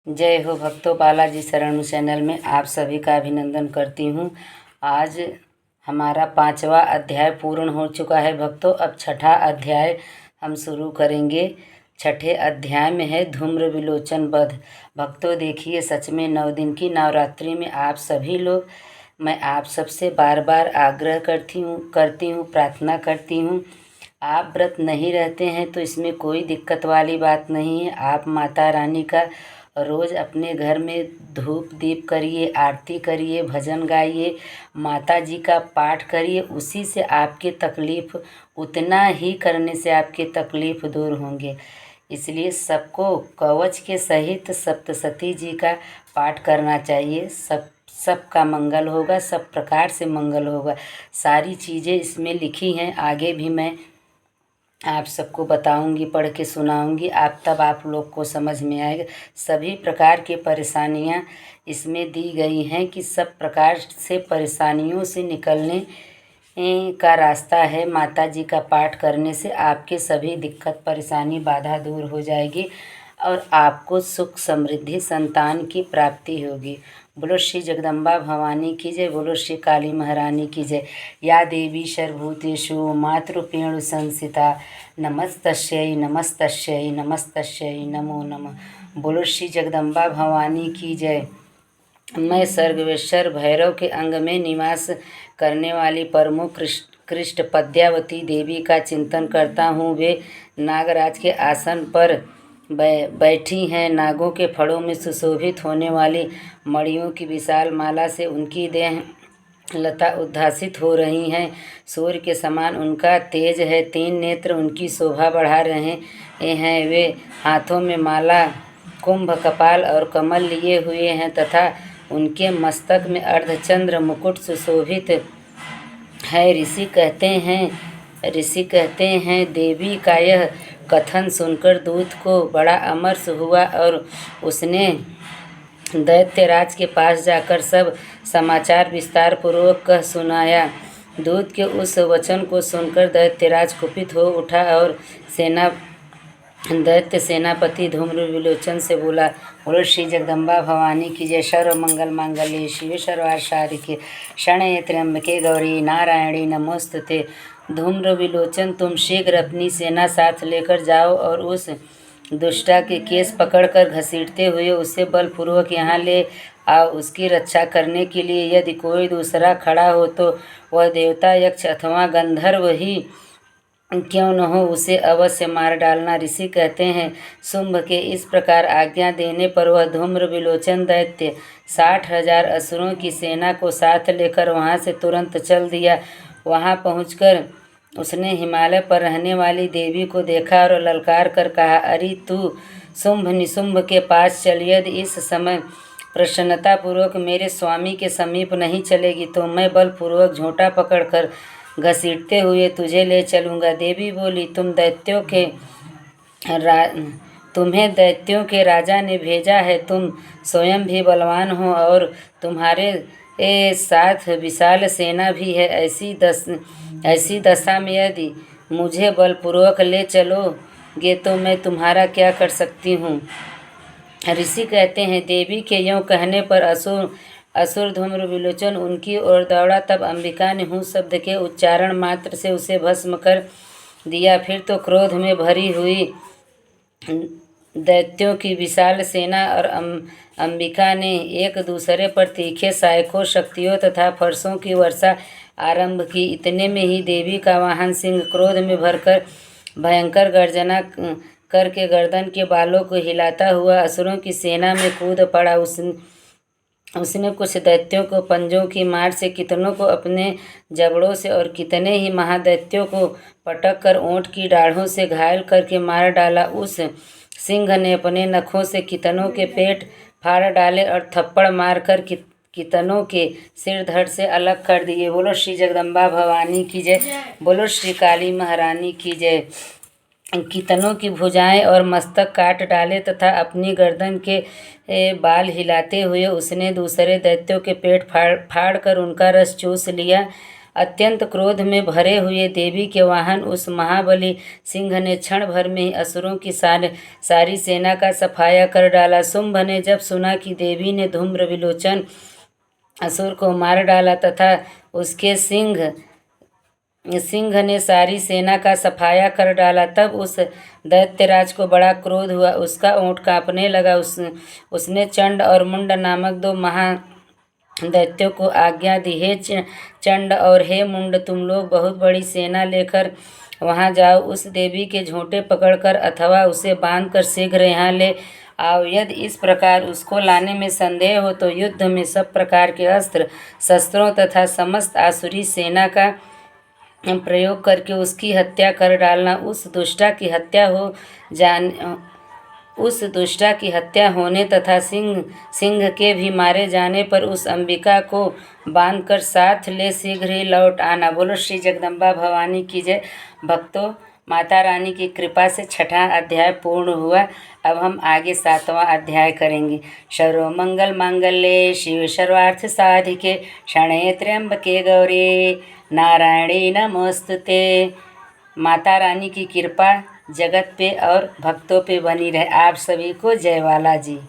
जय हो भक्तों, बालाजी शरणु चैनल में आप सभी का अभिनंदन करती हूँ। आज हमारा 5वां अध्याय पूर्ण हो चुका है भक्तों। अब 6ठा अध्याय हम शुरू करेंगे। 6ठे अध्याय में है धूम्र विलोचन वध। भक्तों देखिए, सच में 9 दिन की नवरात्रि में आप सभी लोग, मैं आप सबसे बार बार आग्रह करती हूँ, प्रार्थना करती हूँ। आप व्रत नहीं रहते हैं तो इसमें कोई दिक्कत वाली बात नहीं है। आप माता रानी का रोज़ अपने घर में धूप दीप करिए, आरती करिए, भजन गाइए, माता जी का पाठ करिए। उसी से आपके तकलीफ़, उतना ही करने से आपके तकलीफ़ दूर होंगे। इसलिए सबको कवच के सहित सप्तशती जी का पाठ करना चाहिए। सबका मंगल होगा, सब प्रकार से मंगल होगा। सारी चीज़ें इसमें लिखी हैं, आगे भी मैं आप सबको बताऊंगी, पढ़ के सुनाऊंगी। तब आप लोग को समझ में आएगा। सभी प्रकार की परेशानियां इसमें दी गई हैं कि सब प्रकार से परेशानियों से निकलने का रास्ता है। माता जी का पाठ करने से आपके सभी दिक्कत परेशानी बाधा दूर हो जाएगी और आपको सुख समृद्धि संतान की प्राप्ति होगी। बोलो श्री जगदम्बा भवानी की जय, बोलो श्री काली महारानी की जय। या देवी सर्वभूतेषु मातृपेणु संस्थिता नमस्तस्यै नमस्तस्यै नमस्तस्यै नमो नमः। बोलो श्री जगदम्बा भवानी की जय। मैं सर्वेश्वर भैरव के अंग में निवास करने वाली प्रमुख कृष्ट पद्यावती देवी का चिंतन करता हूँ। वे नागराज के आसन पर बैठी हैं। नागों के फड़ों में सुशोभित होने वाली मणियों की विशाल माला से उनकी देह लता उद्भासित हो रही हैं। सूर्य के समान उनका तेज है। 3 नेत्र उनकी शोभा बढ़ा रहे हैं। वे हाथों में माला, कुंभ, कपाल और कमल लिए हुए हैं तथा उनके मस्तक में अर्धचंद्र मुकुट सुशोभित है। ऋषि कहते हैं देवी का यह कथन सुनकर दूत को बड़ा अमर्ष हुआ और उसने दैत्यराज के पास जाकर सब समाचार विस्तार पूर्वक कह सुनाया। दूत के उस वचन को सुनकर दैत्यराज कुपित हो उठा और दैत्य सेनापति धूम्र विलोचन से बोला, बोलो श्री जगदम्बा भवानी की जय। सर्व मंगल मांगल्ये शिवे सर्वार्थ साधिके शरण्ये त्र्यंबके गौरी नारायणी नमोस्तुते। धूम्र विलोचन, तुम शीघ्र अपनी सेना साथ लेकर जाओ और उस दुष्टा के केस पकड़कर घसीटते हुए उसे बलपूर्वक यहाँ ले आओ। उसकी रक्षा करने के लिए यदि कोई दूसरा खड़ा हो तो वह देवता, यक्ष अथवा गंधर्व ही क्यों न हो, उसे अवश्य मार डालना। ऋषि कहते हैं शुंभ के इस प्रकार आज्ञा देने पर वह धूम्र विलोचन दैत्य 60,000 असुरों की सेना को साथ लेकर वहाँ से तुरंत चल दिया। वहाँ पहुँचकर उसने हिमालय पर रहने वाली देवी को देखा और ललकार कर कहा, अरे तू शुंभ निशुंभ के पास चल। यदि इस समय प्रसन्नतापूर्वक मेरे स्वामी के समीप नहीं चलेगी तो मैं बलपूर्वक झोंटा पकड़कर घसीटते हुए तुझे ले चलूँगा। देवी बोली, तुम्हें दैत्यों के राजा ने भेजा है। तुम स्वयं भी बलवान हो और तुम्हारे साथ विशाल सेना भी है। ऐसी दशा में यदि मुझे बलपूर्वक ले चलोगे तो मैं तुम्हारा क्या कर सकती हूँ। ऋषि कहते हैं देवी के यों कहने पर असुर धूम्र विलोचन उनकी ओर दौड़ा। तब अंबिका ने हूँ शब्द के उच्चारण मात्र से उसे भस्म कर दिया। फिर तो क्रोध में भरी हुई दैत्यों की विशाल सेना और अंबिका ने एक दूसरे पर तीखे सहायकों, शक्तियों तथा फरसों की वर्षा आरंभ की। इतने में ही देवी का वाहन सिंह क्रोध में भरकर भयंकर गर्जना करके गर्दन के बालों को हिलाता हुआ असुरों की सेना में कूद पड़ा। उसने कुछ दैत्यों को पंजों की मार से, कितनों को अपने जबड़ों से और कितने ही महादैत्यों को पटक कर ओंठ की दाढ़ों से घायल करके मार डाला। उस सिंह ने अपने नखों से कितनों के पेट फाड़ डाले और थप्पड़ मारकर कितनों के सिर धड़ से अलग कर दिए। बोलो श्री जगदम्बा भवानी की जय, बोलो श्री काली महारानी की जय। कितनों की भुजाएं और मस्तक काट डाले तथा अपनी गर्दन के बाल हिलाते हुए उसने दूसरे दैत्यों के पेट फाड़ कर उनका रस चूस लिया अत्यंत क्रोध में भरे हुए देवी के वाहन उस महाबली सिंह ने क्षण भर में ही असुरों की सारी सेना का सफाया कर डाला। शुंभ ने जब सुना कि देवी ने धूम्र विलोचन असुर को मार डाला तथा उसके सिंह ने सारी सेना का सफाया कर डाला, तब उस दैत्यराज को बड़ा क्रोध हुआ। उसका ओंठ कांपने लगा। उसने चंड और मुंड नामक दो दैत्यों को आज्ञा दी, हे चंड और हे मुंड, तुम लोग बहुत बड़ी सेना लेकर वहां जाओ। उस देवी के झोंटे पकड़कर अथवा उसे बांधकर शीघ्र यहाँ ले आओ। यदि इस प्रकार उसको लाने में संदेह हो तो युद्ध में सब प्रकार के अस्त्र शस्त्रों तथा समस्त आसुरी सेना का प्रयोग करके उसकी हत्या कर डालना। उस दुष्टा की हत्या होने तथा सिंह के भी मारे जाने पर उस अंबिका को बांधकर साथ ले शीघ्र ही लौट आना। बोलो श्री जगदम्बा भवानी की जय। भक्तों, माता रानी की कृपा से छठा अध्याय पूर्ण हुआ। अब हम आगे 7वां अध्याय करेंगे। सर्व मंगल मांगल्ये शिव सर्वार्थ साधिके शरण्ये त्र्यंबके गौरी नारायणी नमोस्तुते। माता रानी की कृपा जगत पे और भक्तों पे बनी रहे। आप सभी को जय वाला जी।